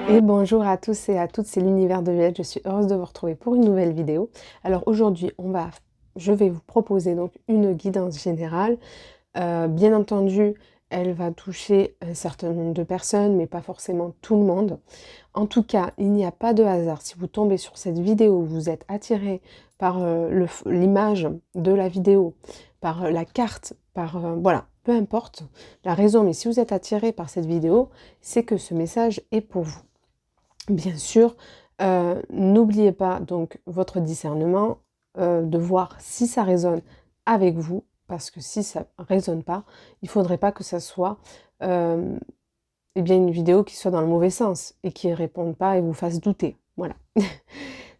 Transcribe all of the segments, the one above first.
Et bonjour à tous et à toutes, c'est l'univers de Violette, je suis heureuse de vous retrouver pour une nouvelle vidéo. Alors aujourd'hui, je vais vous proposer donc une guidance générale. Bien entendu, elle va toucher un certain nombre de personnes, mais pas forcément tout le monde. En tout cas, il n'y a pas de hasard. Si vous tombez sur cette vidéo, vous êtes attiré par l'image de la vidéo, par la carte, voilà, peu importe la raison, mais si vous êtes attiré par cette vidéo, c'est que ce message est pour vous. Bien sûr, n'oubliez pas donc votre discernement, de voir si ça résonne avec vous, parce que si ça résonne pas, il faudrait pas que ça soit, hem, eh bien une vidéo qui soit dans le mauvais sens et qui réponde pas et vous fasse douter. Voilà.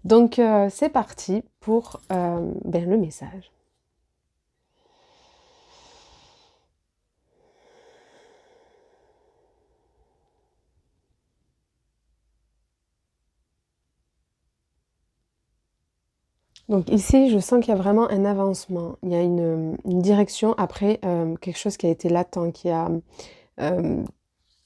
Donc c'est parti pour, le message. Donc ici, je sens qu'il y a vraiment un avancement. Il y a une direction après, quelque chose qui a été latent, qui a, hem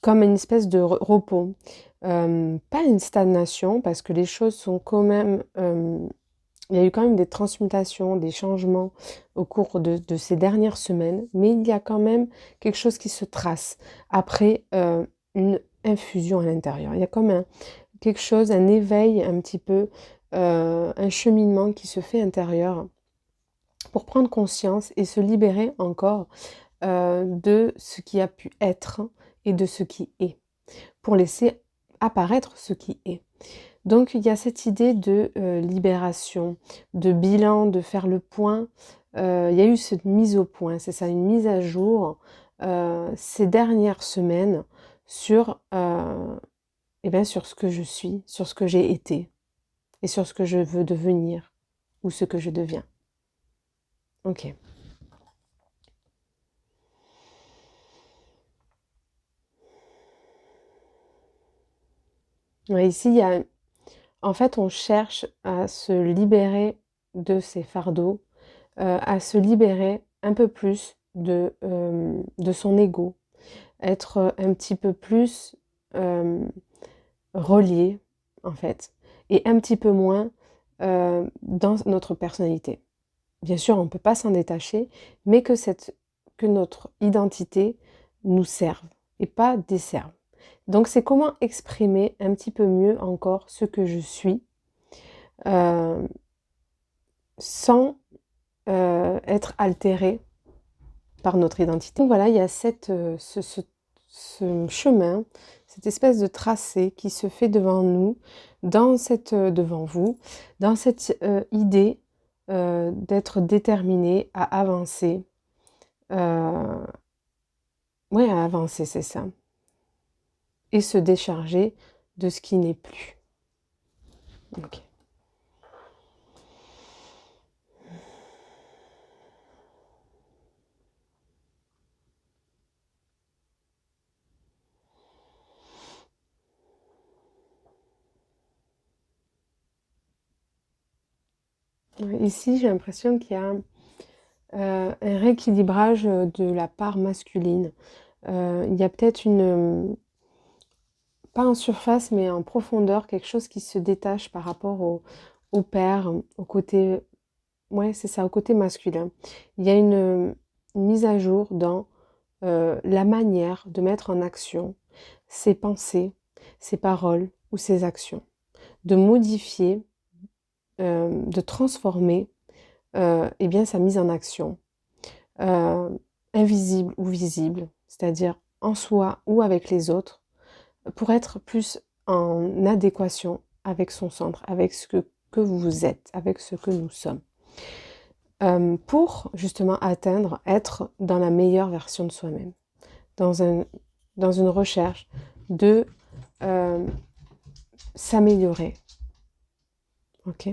comme une espèce de repos. Pas une stagnation parce que les choses sont quand même, il y a eu quand même des transmutations, des changements au cours de ces dernières semaines, mais il y a quand même quelque chose qui se trace après, une infusion à l'intérieur. Il y a comme quelque chose, un éveil un petit peu, un cheminement qui se fait intérieur pour prendre conscience et se libérer encore, de ce qui a pu être et de ce qui est, pour laisser apparaître ce qui est. Donc il y a cette idée de, libération, de bilan, de faire le point. Il y a eu cette mise au point, c'est ça, une mise à jour, ces dernières semaines sur, sur ce que je suis, sur ce que j'ai été et sur ce que je veux devenir ou ce que je deviens. OK. Ouais, ici, en fait, on cherche à se libérer de ces fardeaux, à se libérer un peu plus de son ego, être un petit peu plus relié, en fait, et un petit peu moins dans notre personnalité. Bien sûr, on ne peut pas s'en détacher, mais que notre identité nous serve et pas desserve. Donc c'est comment exprimer un petit peu mieux encore ce que je suis, euh, sans être altéré par notre identité. Donc voilà, il y a ce chemin, cette espèce de tracé qui se fait devant nous, devant vous, dans cette idée d'être déterminé à avancer. Euh, ouais, à avancer, c'est ça. Et se décharger de ce qui n'est plus. Ok. Ici, j'ai l'impression qu'il y a un rééquilibrage de la part masculine. Il y a peut-être pas en surface, mais en profondeur, quelque chose qui se détache par rapport au père, au côté, ouais, c'est ça, au côté masculin. Il y a une mise à jour dans la manière de mettre en action ses pensées, ses paroles ou ses actions, de modifier, de transformer sa mise en action, euh, invisible ou visible, c'est-à-dire en soi ou avec les autres, pour être plus en adéquation avec son centre, avec que vous êtes, avec ce que nous sommes. Pour justement atteindre, être dans la meilleure version de soi-même, dans, dans une recherche de euh, s'améliorer. Ok.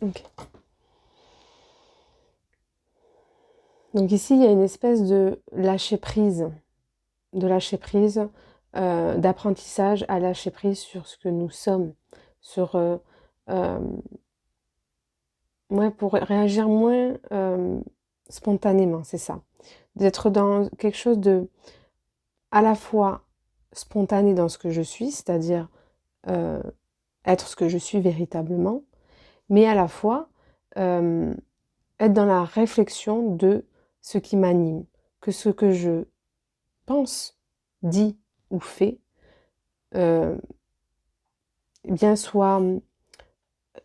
Ok. Donc ici, il y a une espèce de lâcher prise, d'apprentissage à lâcher prise sur ce que nous sommes, sur euh, ouais, pour réagir moins spontanément, c'est ça. D'être dans quelque chose de à la fois spontanée dans ce que je suis, c'est-à-dire être ce que je suis véritablement, mais à la fois être dans la réflexion de ce qui m'anime, que ce que je pense, dis ou fais, eh bien soit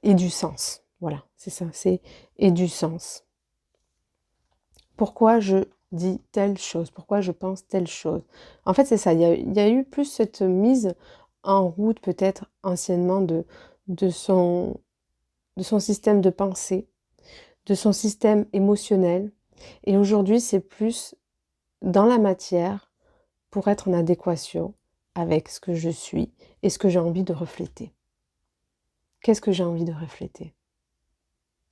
ait du sens. Voilà, c'est ça, c'est ait du sens. Pourquoi je dis telle chose? Pourquoi je pense telle chose? En fait, c'est ça, il y a eu plus cette mise en route peut-être anciennement de son système de pensée, de son système émotionnel. Et aujourd'hui, c'est plus dans la matière pour être en adéquation avec ce que je suis et ce que j'ai envie de refléter. Qu'est-ce que j'ai envie de refléter?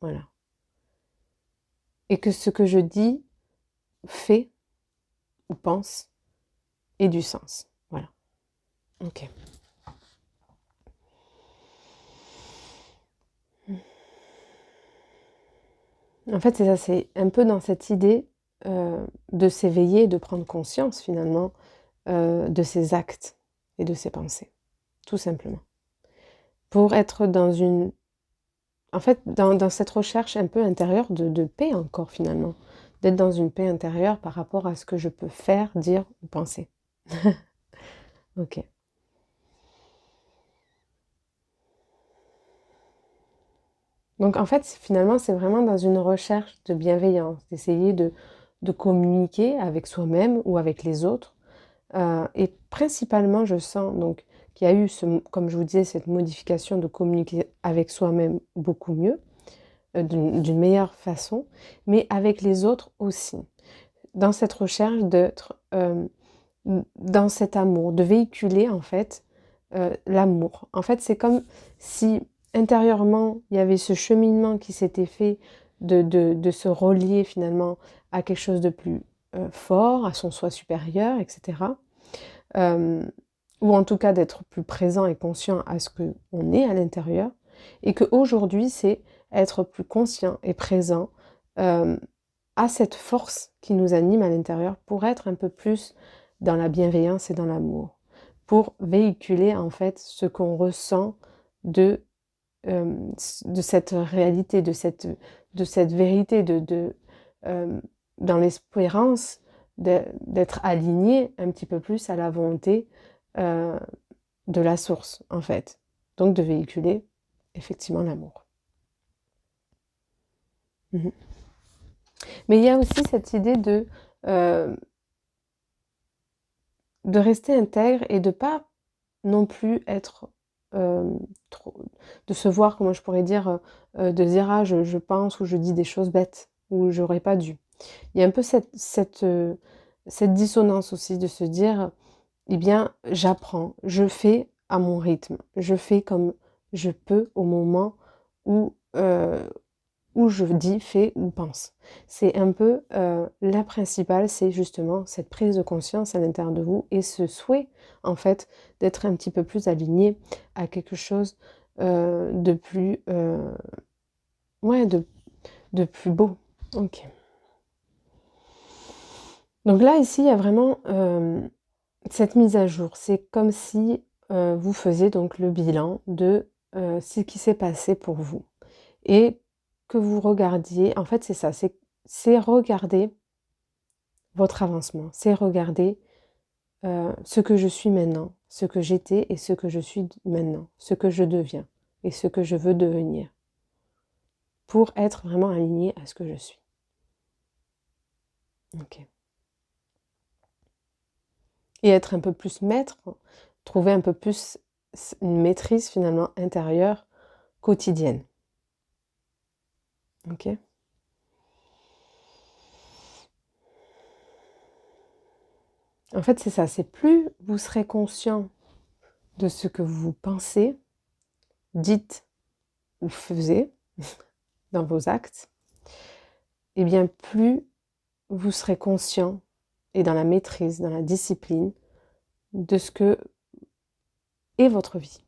Voilà. Et que ce que je dis, fais ou pense ait du sens. Voilà. Ok. En fait, c'est ça, c'est un peu dans cette idée de s'éveiller, de prendre conscience finalement de ses actes et de ses pensées, tout simplement. Pour être dans une... En fait, dans cette recherche un peu intérieure de paix encore finalement, d'être dans une paix intérieure par rapport à ce que je peux faire, dire ou penser. Ok. Donc en fait, finalement, c'est vraiment dans une recherche de bienveillance, d'essayer de communiquer avec soi-même ou avec les autres. Et principalement, je sens donc qu'il y a eu, comme je vous disais, cette modification de communiquer avec soi-même beaucoup mieux, d'une meilleure façon, mais avec les autres aussi. Dans cette recherche d'être dans cet amour, de véhiculer en fait l'amour. En fait, c'est comme si intérieurement, il y avait ce cheminement qui s'était fait de se relier finalement à quelque chose de plus fort, à son soi supérieur, etc. Ou en tout cas d'être plus présent et conscient à ce qu'on est à l'intérieur. Et qu'aujourd'hui, c'est être plus conscient et présent à cette force qui nous anime à l'intérieur pour être un peu plus dans la bienveillance et dans l'amour, pour véhiculer en fait ce qu'on ressent de, de cette réalité, de cette vérité, dans l'espérance d'être aligné un petit peu plus à la volonté euh, de la source en fait. Donc de véhiculer effectivement l'amour. Mhm. Mais il y a aussi cette idée euh, de rester intègre et de pas non plus être trop, de se voir, comment je pourrais dire, de dire ah je pense ou je dis des choses bêtes ou j'aurais pas dû. Il y a un peu cette dissonance aussi de se dire eh bien j'apprends, je fais à mon rythme, je fais comme je peux au moment où où je dis, fais ou pense. C'est un peu la principale, c'est justement cette prise de conscience à l'intérieur de vous et ce souhait, en fait, d'être un petit peu plus aligné à quelque chose de plus, ouais, de plus beau. Ok. Donc là, ici, il y a vraiment cette mise à jour. C'est comme si vous faisiez donc le bilan de ce qui s'est passé pour vous. Et que vous regardiez, en fait c'est ça, c'est regarder votre avancement, c'est regarder ce que je suis maintenant, ce que j'étais et ce que je suis maintenant, ce que je deviens et ce que je veux devenir, pour être vraiment aligné à ce que je suis. Ok. Et être un peu plus maître, trouver un peu plus une maîtrise finalement intérieure quotidienne. Ok. En fait, c'est ça, c'est plus vous serez conscient de ce que vous pensez, dites ou faisiez dans vos actes, et bien plus vous serez conscient et dans la maîtrise, dans la discipline de ce que est votre vie.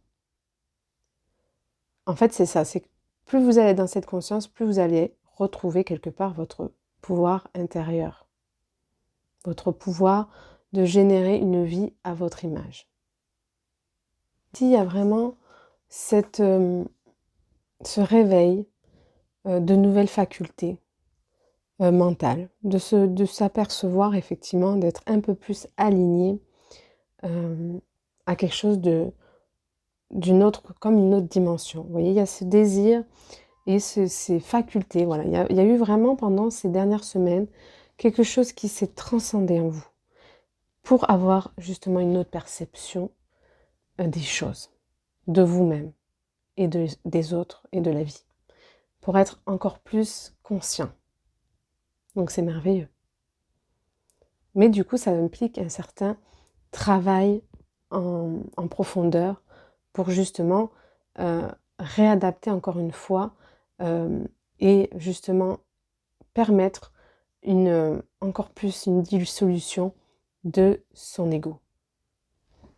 En fait, c'est ça, c'est que plus vous allez dans cette conscience, plus vous allez retrouver quelque part votre pouvoir intérieur, votre pouvoir de générer une vie à votre image. S'il y a vraiment ce réveil de nouvelles facultés mentales, de s'apercevoir effectivement, d'être un peu plus aligné à quelque chose d'une autre, comme une autre dimension. Vous voyez, il y a ce désir et ces facultés. Voilà, il y a eu vraiment pendant ces dernières semaines quelque chose qui s'est transcendé en vous pour avoir justement une autre perception des choses, de vous-même et des autres et de la vie, pour être encore plus conscient. Donc c'est merveilleux. Mais du coup, ça implique un certain travail en profondeur pour justement réadapter encore une fois et justement permettre encore plus une dissolution de son ego.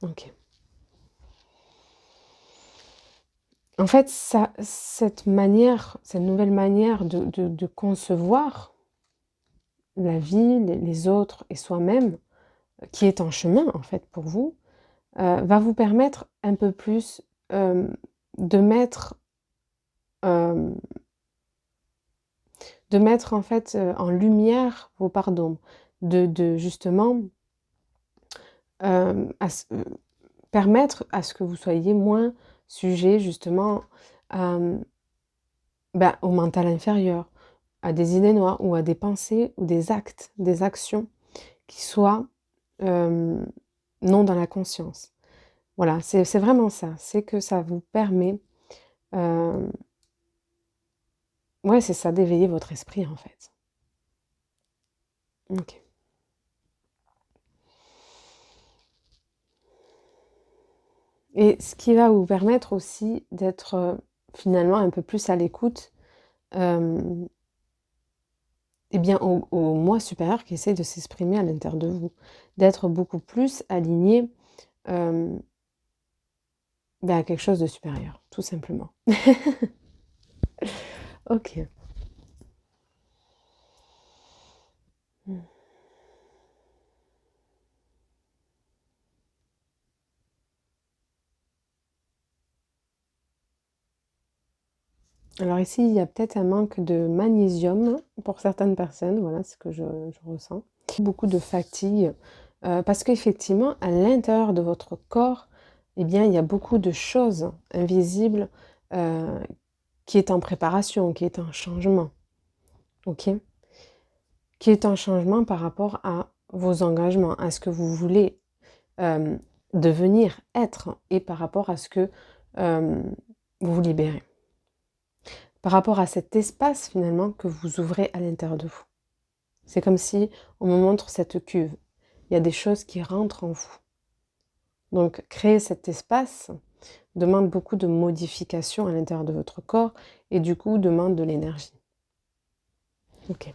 Ok. En fait, cette nouvelle manière de concevoir la vie, les autres et soi-même, qui est en chemin en fait pour vous, va vous permettre un peu plus de mettre en fait en lumière vos parts d'ombre, de justement permettre à ce que vous soyez moins sujet justement au mental inférieur, à des idées noires ou à des pensées ou des actes, des actions qui soient non dans la conscience. Voilà, c'est vraiment ça, c'est que ça vous permet, ouais, c'est ça, d'éveiller votre esprit en fait. Ok. Et ce qui va vous permettre aussi d'être finalement un peu plus à l'écoute au moi supérieur qui essaie de s'exprimer à l'intérieur de vous, d'être beaucoup plus aligné à quelque chose de supérieur, tout simplement. Ok. Alors ici, il y a peut-être un manque de magnésium pour certaines personnes, voilà ce que je ressens. Beaucoup de fatigue, parce qu'effectivement, à l'intérieur de votre corps, eh bien, il y a beaucoup de choses invisibles qui est en préparation, qui est en changement, ok? Qui est en changement par rapport à vos engagements, à ce que vous voulez devenir, être, et par rapport à ce que vous vous libérez. Par rapport à cet espace finalement que vous ouvrez à l'intérieur de vous. C'est comme si on me montre cette cuve. Il y a des choses qui rentrent en vous. Donc créer cet espace demande beaucoup de modifications à l'intérieur de votre corps et du coup demande de l'énergie. Ok.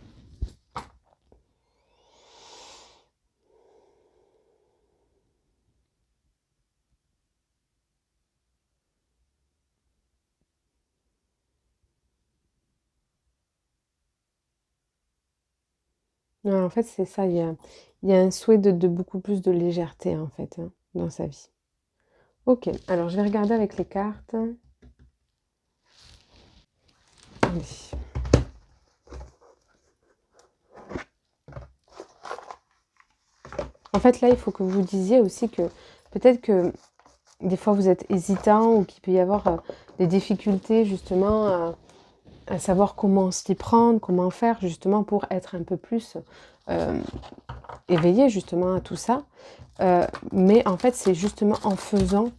Ouais, en fait, c'est ça, il y a un souhait de beaucoup plus de légèreté, en fait, hein, dans sa vie. Ok, alors je vais regarder avec les cartes. Allez. En fait, là, il faut que vous disiez aussi que peut-être que des fois vous êtes hésitant ou qu'il peut y avoir des difficultés justement à savoir comment s'y prendre, comment faire justement pour être un peu plus éveillé justement à tout ça. Mais en fait, c'est justement en faisant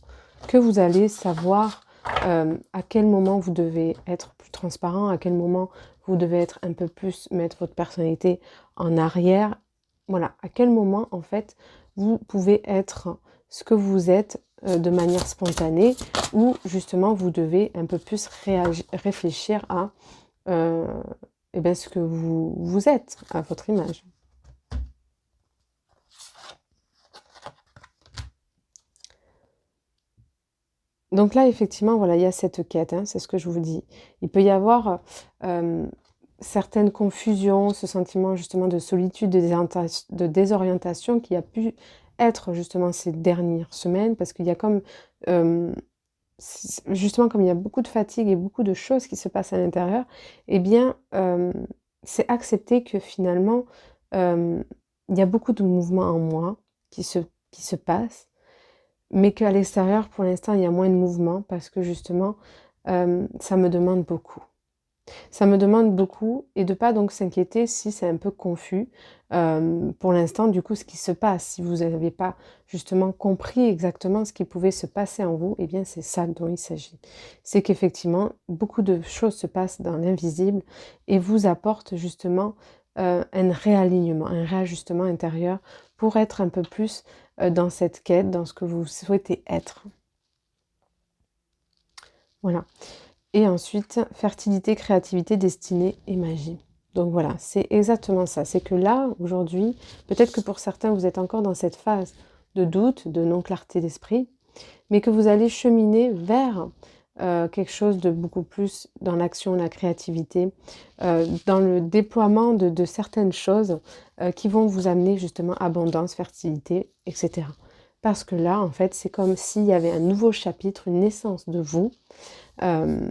que vous allez savoir à quel moment vous devez être plus transparent, à quel moment vous devez être un peu plus, mettre votre personnalité en arrière. Voilà, à quel moment en fait vous pouvez être ce que vous êtes de manière spontanée ou justement vous devez un peu plus réfléchir à ce que vous êtes, à votre image. Donc là, effectivement, voilà, il y a cette quête, hein, c'est ce que je vous dis. Il peut y avoir certaines confusions, ce sentiment justement de solitude, de désorientation qui a pu être justement ces dernières semaines, parce qu'il y a comme, justement, comme il y a beaucoup de fatigue et beaucoup de choses qui se passent à l'intérieur, eh bien, c'est accepter que finalement, il y a beaucoup de mouvements en moi qui se, qui se passent, mais qu'à l'extérieur, pour l'instant, il y a moins de mouvements parce que justement, ça me demande beaucoup. Ça me demande beaucoup et de pas donc s'inquiéter si c'est un peu confus, pour l'instant, du coup, ce qui se passe. Si vous n'avez pas justement compris exactement ce qui pouvait se passer en vous, eh bien, c'est ça dont il s'agit. C'est qu'effectivement, beaucoup de choses se passent dans l'invisible et vous apportent justement, un réalignement, un réajustement intérieur pour être un peu plus, dans cette quête, dans ce que vous souhaitez être. Voilà. Et ensuite, fertilité, créativité, destinée et magie. Donc voilà, c'est exactement ça. C'est que là, aujourd'hui, peut-être que pour certains, vous êtes encore dans cette phase de doute, de non-clarté d'esprit, mais que vous allez cheminer vers quelque chose de beaucoup plus dans l'action, la créativité, dans le déploiement de certaines choses qui vont vous amener justement abondance, fertilité, etc. Parce que là, en fait, c'est comme s'il y avait un nouveau chapitre, une naissance de vous. Euh,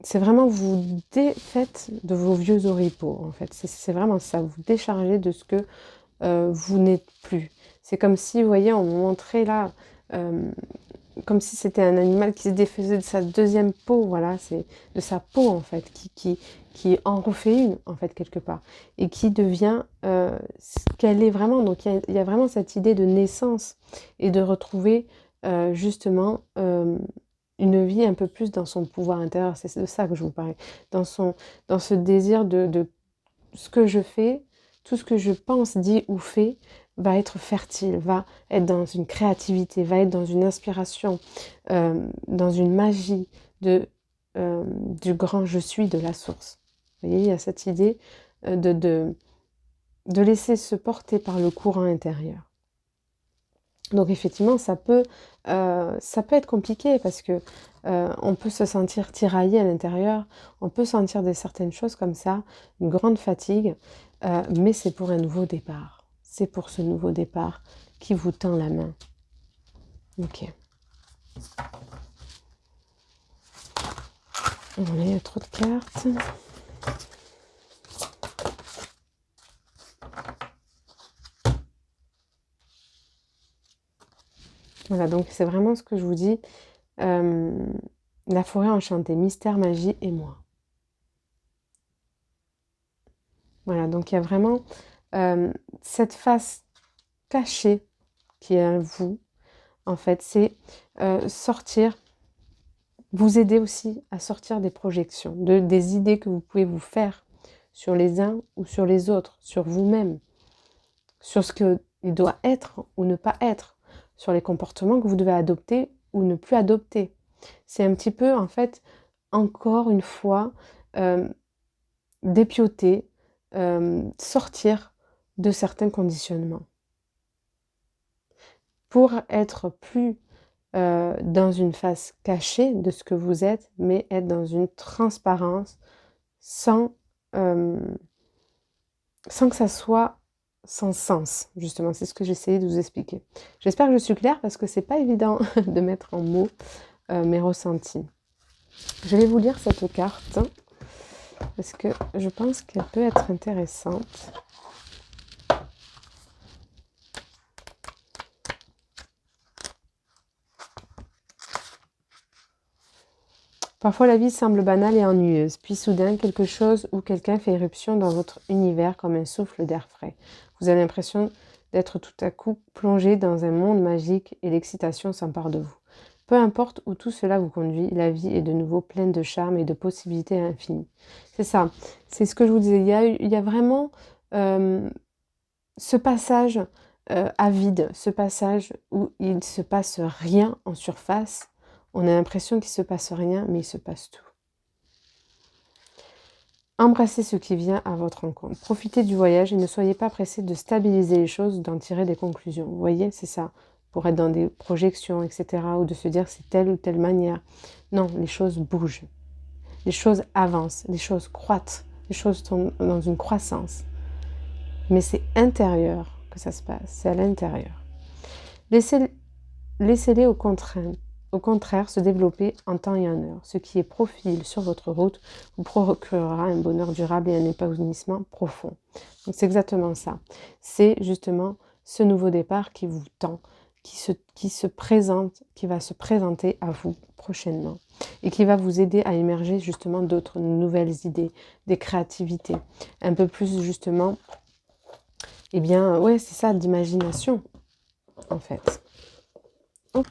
c'est vraiment vous défaites de vos vieux oripeaux, en fait. C'est vraiment ça, vous déchargez de ce que vous n'êtes plus. C'est comme si, vous voyez, on vous montrait là, euh, comme si c'était un animal qui se défaisait de sa deuxième peau, voilà, c'est de sa peau, en fait, qui en refait une, en fait, quelque part, et qui devient ce qu'elle est vraiment. Donc, il y a vraiment cette idée de naissance et de retrouver, justement, une vie un peu plus dans son pouvoir intérieur. C'est de ça que je vous parlais. Dans ce désir de ce que je fais, tout ce que je pense, dis ou fais, va être fertile, va être dans une créativité, va être dans une inspiration, dans une magie du grand je suis de la source. Vous voyez, il y a cette idée de laisser se porter par le courant intérieur. Donc effectivement, ça peut être compliqué parce que on peut se sentir tiraillé à l'intérieur, on peut sentir certaines choses comme ça, une grande fatigue, mais c'est pour un nouveau départ. C'est pour ce nouveau départ qui vous tend la main. Ok. Voilà, il y a trop de cartes. Voilà, donc c'est vraiment ce que je vous dis. La forêt enchantée, mystère, magie et moi. Voilà, donc il y a vraiment cette face cachée qui est à vous. En fait, c'est sortir, vous aider aussi à sortir des projections, des idées que vous pouvez vous faire sur les uns ou sur les autres, sur vous-même, sur ce qu'il doit être ou ne pas être, sur les comportements que vous devez adopter ou ne plus adopter. C'est un petit peu, en fait, encore une fois, dépioter, sortir de certains conditionnements pour être plus dans une face cachée de ce que vous êtes, mais être dans une transparence sans, sans que ça soit sans sens, justement. C'est ce que j'essayais de vous expliquer. J'espère que je suis claire parce que c'est pas évident de mettre en mots mes ressentis. Je vais vous lire cette carte parce que je pense qu'elle peut être intéressante. Parfois la vie semble banale et ennuyeuse, puis soudain quelque chose ou quelqu'un fait éruption dans votre univers comme un souffle d'air frais. Vous avez l'impression d'être tout à coup plongé dans un monde magique et l'excitation s'empare de vous. Peu importe où tout cela vous conduit, la vie est de nouveau pleine de charme et de possibilités infinies. C'est ça, c'est ce que je vous disais. Il y a vraiment ce passage à vide, ce passage où il ne se passe rien en surface. On a l'impression qu'il ne se passe rien, mais il se passe tout. Embrassez ce qui vient à votre rencontre. Profitez du voyage et ne soyez pas pressé de stabiliser les choses ou d'en tirer des conclusions. Vous voyez, c'est ça. Pour être dans des projections, etc. Ou de se dire c'est telle ou telle manière. Non, les choses bougent. Les choses avancent. Les choses croîtent Les choses sont dans une croissance. Mais c'est intérieur que ça se passe, c'est à l'intérieur. Laissez-les au contraire se développer en temps et en heure. Ce qui est profil sur votre route vous procurera un bonheur durable et un épanouissement profond. Donc c'est exactement ça. C'est justement ce nouveau départ qui vous tend, qui se présente, qui va se présenter à vous prochainement et qui va vous aider à émerger justement d'autres nouvelles idées, des créativités, un peu plus justement, eh bien, ouais, c'est ça, d'imagination, en fait. Oh,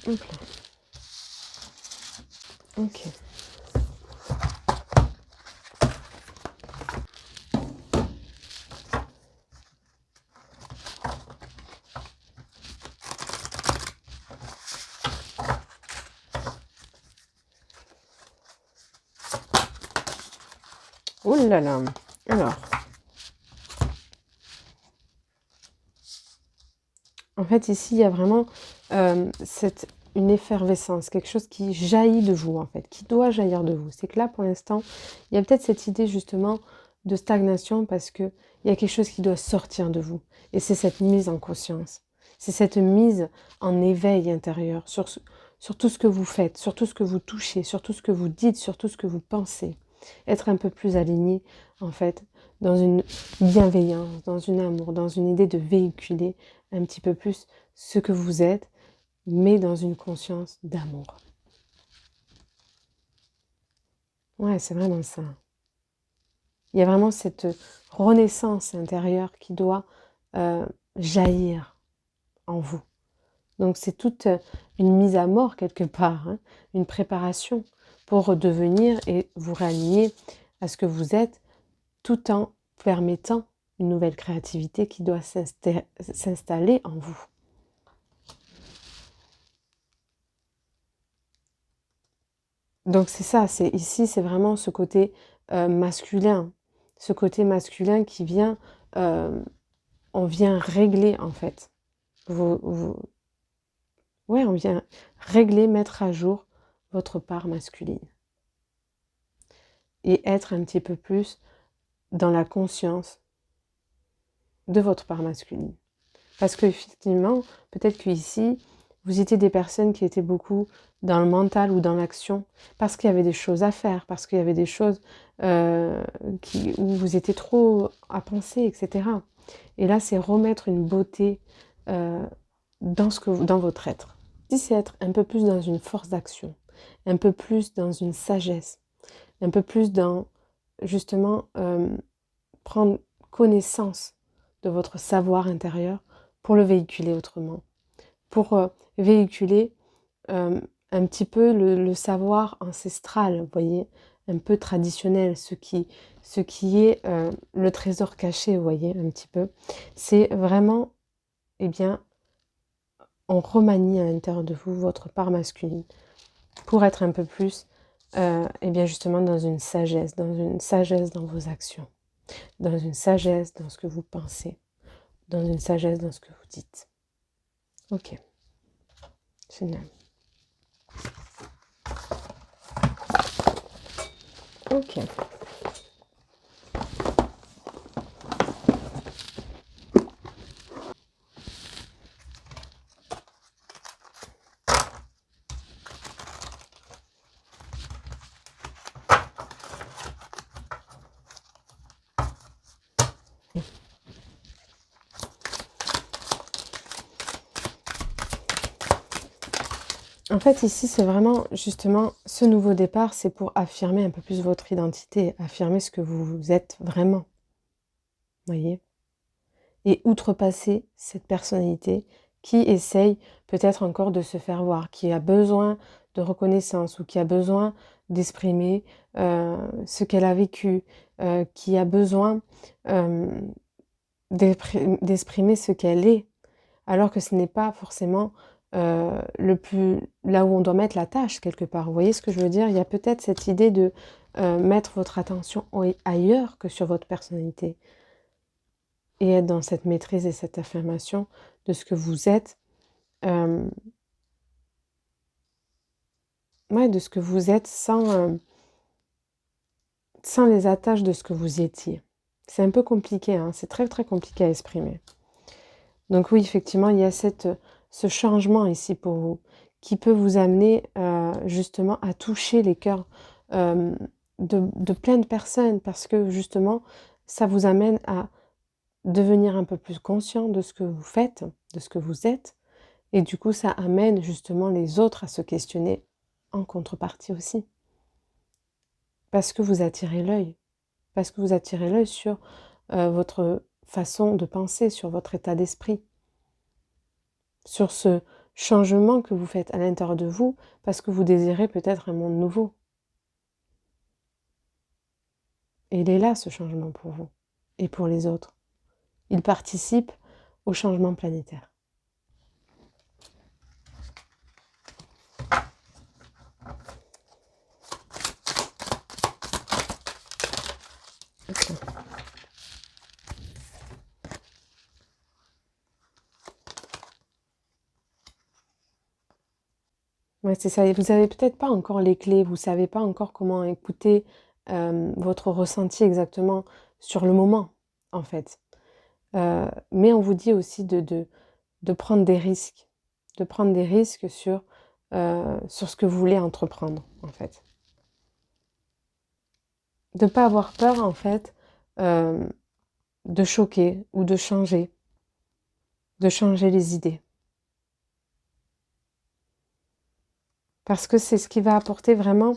hop là. Ok. Oh là là. Alors, en fait, ici, il y a vraiment une effervescence, quelque chose qui jaillit de vous, en fait, qui doit jaillir de vous. C'est que là, pour l'instant, il y a peut-être cette idée, justement, de stagnation parce qu'il y a quelque chose qui doit sortir de vous. Et c'est cette mise en conscience. C'est cette mise en éveil intérieur sur tout ce que vous faites, sur tout ce que vous touchez, sur tout ce que vous dites, sur tout ce que vous pensez. Être un peu plus aligné, en fait, dans une bienveillance, dans un amour, dans une idée de véhiculer un petit peu plus ce que vous êtes, mais dans une conscience d'amour. Ouais, c'est vraiment ça. Il y a vraiment cette renaissance intérieure qui doit euh, jaillir en vous. Donc c'est toute une mise à mort quelque part, hein, une préparation pour redevenir et vous réaligner à ce que vous êtes, tout en permettant une nouvelle créativité qui doit s'installer en vous. Donc c'est ça, c'est ici, c'est vraiment ce côté masculin, ce côté masculin qui vient, euh, on vient régler en fait. Ouais, on vient régler, mettre à jour votre part masculine et être un petit peu plus dans la conscience de votre part masculine. Parce qu'effectivement, peut-être qu'ici, vous étiez des personnes qui étaient beaucoup dans le mental ou dans l'action, parce qu'il y avait des choses à faire, parce qu'il y avait des choses où vous étiez trop à penser, etc. Et là, c'est remettre une beauté euh, dans votre être. Si c'est être un peu plus dans une force d'action, un peu plus dans une sagesse, un peu plus dans justement prendre connaissance de votre savoir intérieur pour le véhiculer autrement, pour véhiculer un petit peu le savoir ancestral, vous voyez, un peu traditionnel, ce qui est le trésor caché, vous voyez, un petit peu. C'est vraiment, eh bien, on remanie à l'intérieur de vous votre part masculine pour être un peu plus, eh bien, justement, dans une sagesse dans vos actions, dans une sagesse dans ce que vous pensez, dans une sagesse dans ce que vous dites. Ok, génial. Ok. En fait, ici, c'est vraiment justement ce nouveau départ, c'est pour affirmer un peu plus votre identité, affirmer ce que vous êtes vraiment, voyez, et outrepasser cette personnalité qui essaye peut-être encore de se faire voir, qui a besoin de reconnaissance ou qui a besoin d'exprimer ce qu'elle a vécu, qui a besoin euh, d'exprimer ce qu'elle est, alors que ce n'est pas forcément là où on doit mettre la tâche quelque part. Vous voyez ce que je veux dire? Il y a peut-être cette idée de mettre votre attention ailleurs que sur votre personnalité. et être dans cette maîtrise et cette affirmation de ce que vous êtes, de ce que vous êtes sans les attaches de ce que vous étiez. C'est un peu compliqué, hein, c'est très très compliqué à exprimer. Donc oui, effectivement, il y a ce changement ici pour vous qui peut vous amener justement à toucher les cœurs de plein de personnes parce que justement, ça vous amène à devenir un peu plus conscient de ce que vous faites, de ce que vous êtes. Et du coup, ça amène justement les autres à se questionner en contrepartie aussi. Parce que vous attirez l'œil. Parce que vous attirez l'œil sur votre façon de penser, sur votre état d'esprit. Sur ce changement que vous faites à l'intérieur de vous, parce que vous désirez peut-être un monde nouveau. Et il est là, ce changement pour vous et pour les autres. Il participe au changement planétaire. Okay. Ouais, c'est ça. Et vous n'avez peut-être pas encore les clés, vous ne savez pas encore comment écouter votre ressenti exactement sur le moment, en fait. Mais on vous dit aussi de prendre des risques, de prendre des risques sur ce que vous voulez entreprendre, en fait. De ne pas avoir peur, en fait, de choquer ou de changer les idées. Parce que c'est ce qui va apporter vraiment,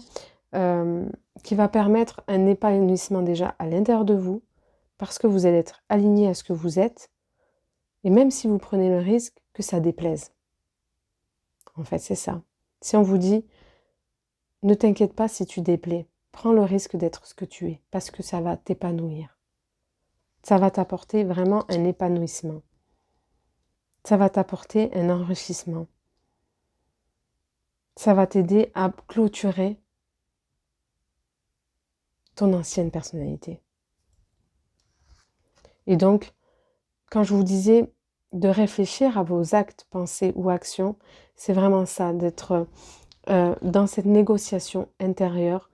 qui va permettre un épanouissement déjà à l'intérieur de vous, parce que vous allez être aligné à ce que vous êtes, et même si vous prenez le risque que ça déplaise. En fait, c'est ça. Si on vous dit, ne t'inquiète pas si tu déplais, prends le risque d'être ce que tu es, parce que ça va t'épanouir. Ça va t'apporter vraiment un épanouissement. Ça va t'apporter un enrichissement. Ça va t'aider à clôturer ton ancienne personnalité. Et donc, quand je vous disais de réfléchir à vos actes, pensées ou actions, c'est vraiment ça, d'être dans cette négociation intérieure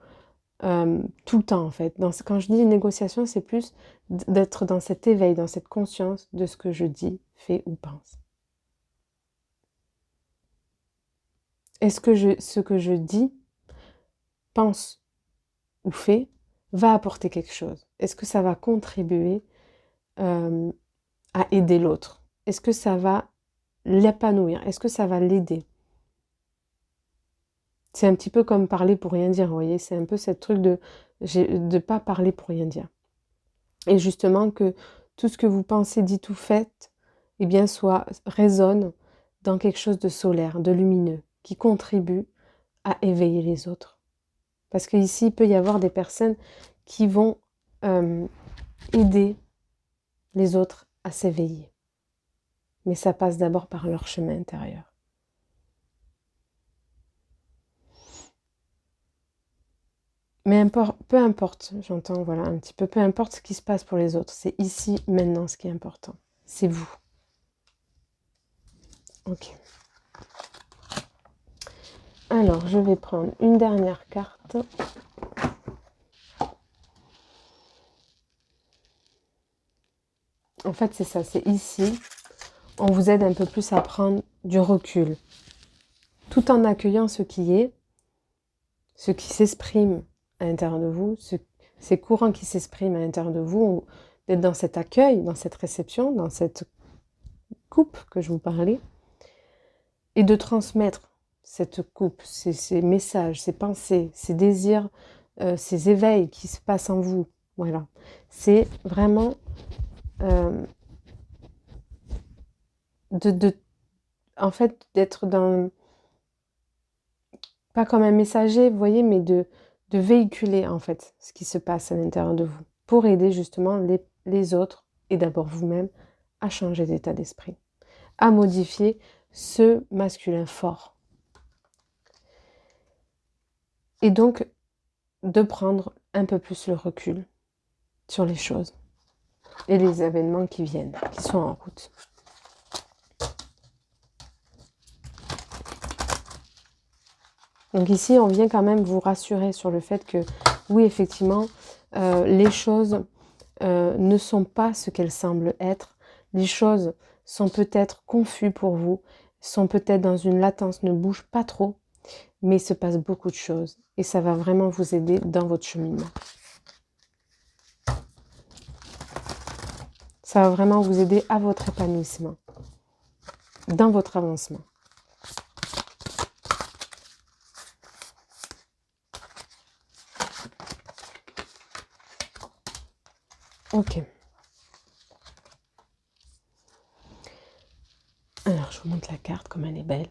tout le temps en fait. Quand je dis négociation, c'est plus d'être dans cet éveil, dans cette conscience de ce que je dis, fais ou pense. Est-ce que ce que je dis, pense ou fais va apporter quelque chose? Est-ce que ça va contribuer à aider l'autre? Est-ce que ça va l'épanouir? Est-ce que ça va l'aider? C'est un petit peu comme parler pour rien dire, vous voyez? C'est un peu ce truc de pas parler pour rien dire. Et justement que tout ce que vous pensez, dites ou faites, eh bien, résonne dans quelque chose de solaire, de lumineux, qui contribue à éveiller les autres. Parce qu'ici, il peut y avoir des personnes qui vont aider les autres à s'éveiller. Mais ça passe d'abord par leur chemin intérieur. Mais peu importe, j'entends, voilà, un petit peu, peu importe ce qui se passe pour les autres. C'est ici, maintenant, ce qui est important. C'est vous. Ok. Alors, je vais prendre une dernière carte. En fait, c'est ça, c'est ici. On vous aide un peu plus à prendre du recul. Tout en accueillant ce qui est, ce qui s'exprime à l'intérieur de vous, ces courants qui s'expriment à l'intérieur de vous, d'être dans cet accueil, dans cette réception, dans cette coupe que je vous parlais, et de transmettre cette coupe, ces messages, ces pensées, ces désirs, ces éveils qui se passent en vous. Voilà. C'est vraiment en fait, d'être dans, pas comme un messager, vous voyez, mais de véhiculer en fait ce qui se passe à l'intérieur de vous pour aider justement les autres et d'abord vous-même à changer d'état d'esprit, à modifier ce masculin fort. Et donc, de prendre un peu plus le recul sur les choses. et les événements qui viennent, qui sont en route. Donc ici, on vient quand même vous rassurer sur le fait que, oui, effectivement, les choses ne sont pas ce qu'elles semblent être. Les choses sont peut-être confuses pour vous, sont peut-être dans une latence, ne bougent pas trop, mais il se passe beaucoup de choses. Et ça va vraiment vous aider dans votre cheminement. Ça va vraiment vous aider à votre épanouissement, dans votre avancement. Ok. Alors, je vous montre la carte comme elle est belle.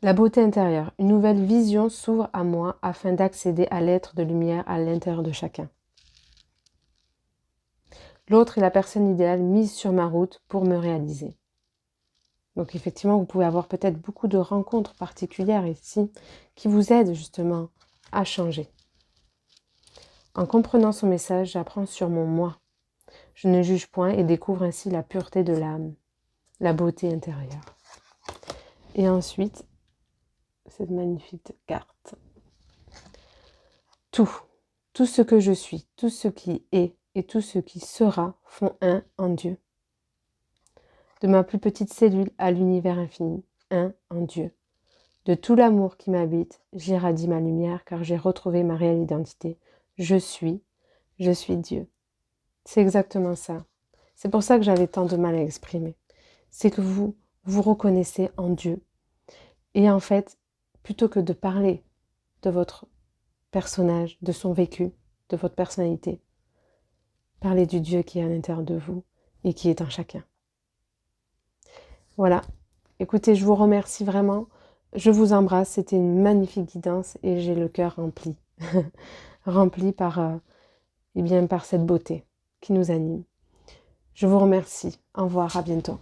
La beauté intérieure. Une nouvelle vision s'ouvre à moi afin d'accéder à l'être de lumière à l'intérieur de chacun. L'autre est la personne idéale mise sur ma route pour me réaliser. Donc effectivement, vous pouvez avoir peut-être beaucoup de rencontres particulières ici qui vous aident justement à changer. En comprenant son message, j'apprends sur mon moi. Je ne juge point et découvre ainsi la pureté de l'âme, la beauté intérieure. Et ensuite, cette magnifique carte. Tout ce que je suis, tout ce qui est et tout ce qui sera font un en Dieu. De ma plus petite cellule à l'univers infini, un en Dieu. De tout l'amour qui m'habite, j'irradie ma lumière car j'ai retrouvé ma réelle identité. Je suis Dieu. C'est exactement ça. C'est pour ça que j'avais tant de mal à exprimer. C'est que vous vous reconnaissez en Dieu. Et en fait, plutôt que de parler de votre personnage, de son vécu, de votre personnalité, parlez du Dieu qui est à l'intérieur de vous et qui est en chacun. Voilà. Écoutez, je vous remercie vraiment. Je vous embrasse. C'était une magnifique guidance et j'ai le cœur rempli. Rempli par, par cette beauté qui nous anime. Je vous remercie. Au revoir, à bientôt.